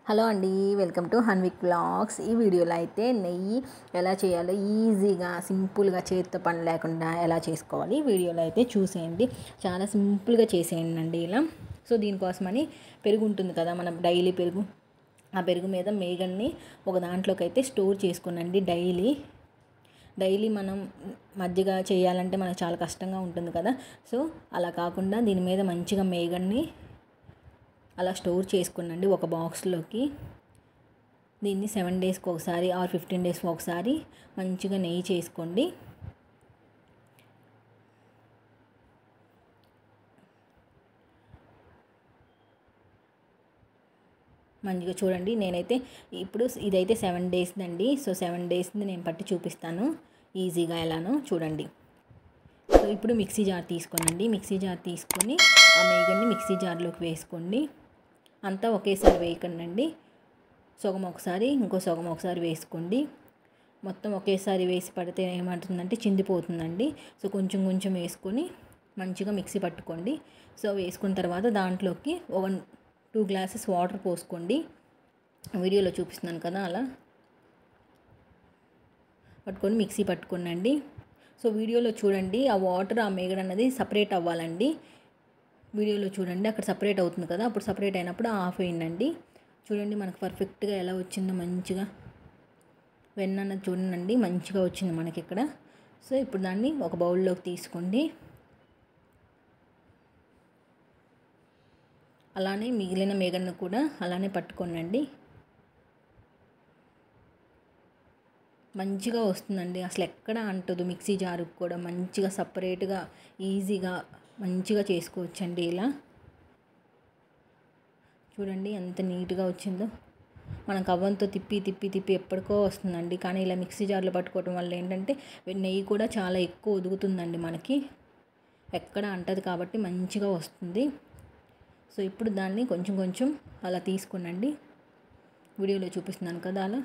Hello అండి, welcome to హన్విక్ vlogs. ఈ వీడియోలో అయితే నెయ్యి ఎలా చేయాలో ఈజీగా సింపుల్గా చేతితో పని లేకుండా ఎలా చేసుకోవాలి వీడియోలో అయితే చూసేయండి. చాలా సింపుల్గా చేసేయండి అండి ఇలా. సో దీనికోసమని పెరుగు ఉంటుంది కదా, మనం డైలీ పెరుగు, ఆ పెరుగు మీద మేగడ్ని ఒక దాంట్లోకి అయితే స్టోర్ చేసుకునండి. డైలీ మనం మజ్జిగ చేయాలంటే మనకు చాలా కష్టంగా ఉంటుంది కదా. సో అలా కాకుండా దీని మీద మంచిగా మేగడ్ని అలా స్టోర్ చేసుకునండి ఒక బాక్స్లోకి. దీన్ని 7 డేస్కి ఒకసారి ఆర్ 15 డేస్కి ఒకసారి మంచిగా నెయ్యి చేసుకోండి. మంచిగా చూడండి, నేనైతే ఇప్పుడు ఇదైతే 7 డేస్ అండి. సో 7 డేస్ది నేను పట్టి చూపిస్తాను ఈజీగా ఎలానో చూడండి. సో ఇప్పుడు మిక్సీ జార్ తీసుకోనండి. మిక్సీ జార్ తీసుకొని ఆ మేగడ్ని మిక్సీ జార్లోకి వేసుకోండి. అంతా ఒకేసారి వేయకండి, సగం ఒకసారి ఇంకో సగం ఒకసారి వేసుకోండి. మొత్తం ఒకేసారి వేసి పడితే ఏమంటుందంటే చిందిపోతుందండి. సో కొంచెం కొంచెం వేసుకొని మంచిగా మిక్సీ పట్టుకోండి. సో వేసుకున్న తర్వాత దాంట్లోకి 2 గ్లాసెస్ వాటర్ పోసుకోండి. వీడియోలో చూపిస్తున్నాను కదా, అలా పట్టుకొని మిక్సీ పట్టుకోండి. సో వీడియోలో చూడండి, ఆ వాటర్ ఆ మేగడ అన్నది సపరేట్ అవ్వాలండి. వీడియోలో చూడండి, అక్కడ సపరేట్ అవుతుంది కదా, అప్పుడు సపరేట్ అయినప్పుడు ఆఫ్ అయ్యిందండి. చూడండి మనకు పర్ఫెక్ట్గా ఎలా వచ్చిందో, మంచిగా వెన్న అన్నది చూడండి మంచిగా వచ్చింది మనకి ఇక్కడ. సో ఇప్పుడు దాన్ని ఒక బౌల్లోకి తీసుకోండి. అలానే మిగిలిన మేగడను కూడా అలానే పట్టుకోనండి. మంచిగా వస్తుందండి, అసలు ఎక్కడ అంటదు. మిక్సీ జారుకు కూడా మంచిగా సపరేట్గా ఈజీగా మంచిగా చేసుకోవచ్చండి ఇలా. చూడండి ఎంత నీట్గా వచ్చిందో. మనం కవ్వంతో తిప్పి తిప్పి తిప్పి ఎప్పటికో వస్తుందండి, కానీ ఇలా మిక్సీ జార్లో పట్టుకోవడం వల్ల ఏంటంటే నెయ్యి కూడా చాలా ఎక్కువ ఒదుగుతుందండి మనకి, ఎక్కడ అంటది కాబట్టి మంచిగా వస్తుంది. సో ఇప్పుడు దాన్ని కొంచెం కొంచెం అలా తీసుకోనండి. వీడియోలో చూపిస్తున్నాను కదా అలా.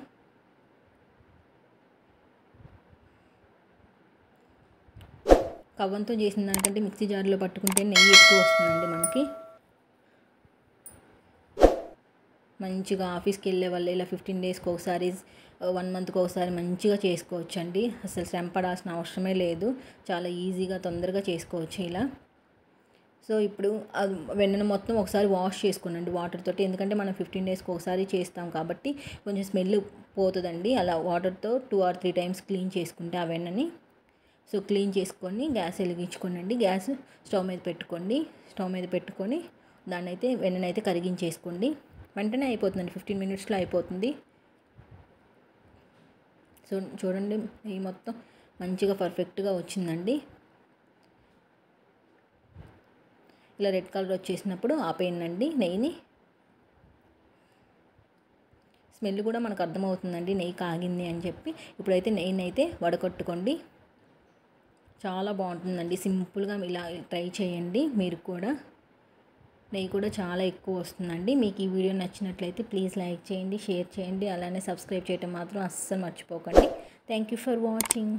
కవ్వంతో చేసిన దానికంటే మిక్సీ జార్లో పట్టుకుంటే నెయ్యి ఎక్కువ వస్తుందండి మనకి. మంచిగా ఆఫీస్కి వెళ్ళే వాళ్ళు ఇలా 15 డేస్కి ఒకసారి 1 మంత్కి ఒకసారి మంచిగా చేసుకోవచ్చు అండి. అసలు శ్రమ పడాల్సిన అవసరమే లేదు, చాలా ఈజీగా తొందరగా చేసుకోవచ్చు ఇలా. సో ఇప్పుడు వెన్నను మొత్తం ఒకసారి వాష్ చేసుకోనండి వాటర్ తోటి, ఎందుకంటే మనం 15 డేస్కి ఒకసారి చేస్తాం కాబట్టి కొంచెం స్మెల్ పోతుందండి. అలా వాటర్తో 2 or 3 టైమ్స్ క్లీన్ చేసుకుంటే ఆ వెన్నని. సో క్లీన్ చేసుకొని గ్యాస్ వెలిగించుకోనండి. గ్యాస్ స్టవ్ మీద పెట్టుకొని దాన్ని అయితే వెన్ననైతే కరిగించేసుకోండి. వెంటనే అయిపోతుందండి, 15 మినిట్స్లో అయిపోతుంది. సో చూడండి నెయ్యి మొత్తం మంచిగా పర్ఫెక్ట్గా వచ్చిందండి. ఇలా రెడ్ కలర్ వచ్చేసినప్పుడు ఆపేయండి నెయ్యిని. స్మెల్ కూడా మనకు అర్థమవుతుందండి నెయ్యి కాగింది అని చెప్పి. ఇప్పుడైతే నెయ్యిని అయితే వడకట్టుకోండి, చాలా బాగుంటుందండి. సింపుల్గా ఇలా ట్రై చేయండి మీరు కూడా. నెయ్యి కూడా చాలా ఎక్కువ వస్తుందండి. మీకు ఈ వీడియో నచ్చినట్లయితే ప్లీజ్ లైక్ చేయండి, షేర్ చేయండి, అలానే సబ్స్క్రైబ్ చేయడం మాత్రం అస్సలు మర్చిపోకండి. Thank you for watching.